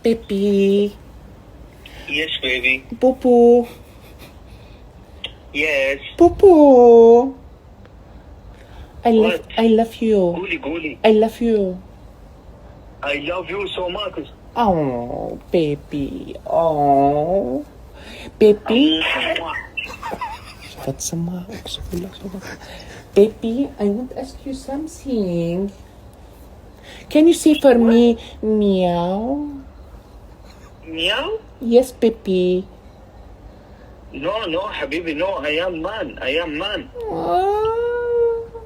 Baby. Yes, baby. Boo. Yes. Boo. I love you. Guli. I love you. I love you so much. Oh, baby. Oh. Baby. Baby, I want to ask you something. Can you say for me, meow? Meow? Yes, baby. No, habibi, no. I am man. Oh.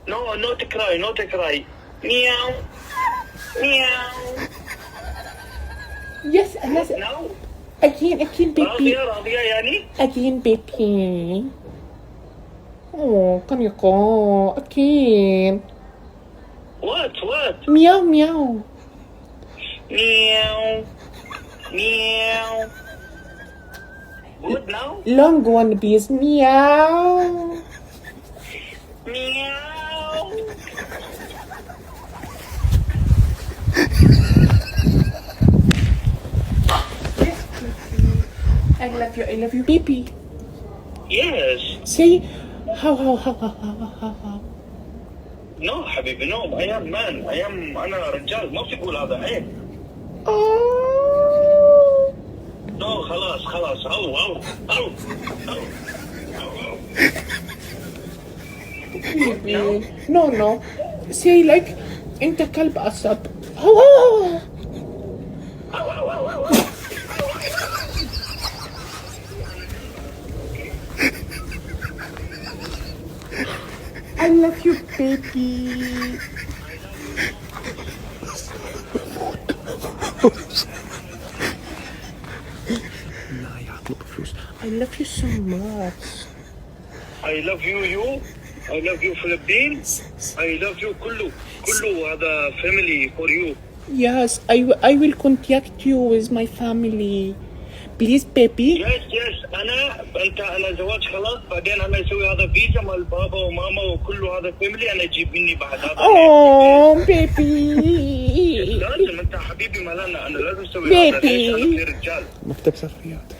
No, not cry. Meow. Yes, No. again, baby. راضية يعني? Again, baby. Oh, kan you go? Again. What? Meow. Meow. Good now? Long one, please. Meow. Meow. I love you, baby. Yes. Say, how. No حبيبي no. I am man. أنا رجال. ما في تقول هذا عيب. Oh. No خلاص. أو. Baby. No. Say like, أنت كلب أسد. Oh. I love you, baby. I love you so much. I love you. I love you Philippines. I love you كله هذا family for you. Yes, I will contact you with my family. Please, baby. Yes. أنا زواج خلاص. بعدين أنا أسوي هذا فيزا مع البابا وماما وكله هذا family. أنا أجيب مني بعد هذا. Oh, baby. لازم أنت حبيبي مالنا. أنا لازم أسوي هذا. ليش أنا في رجال. مكتب سفريات.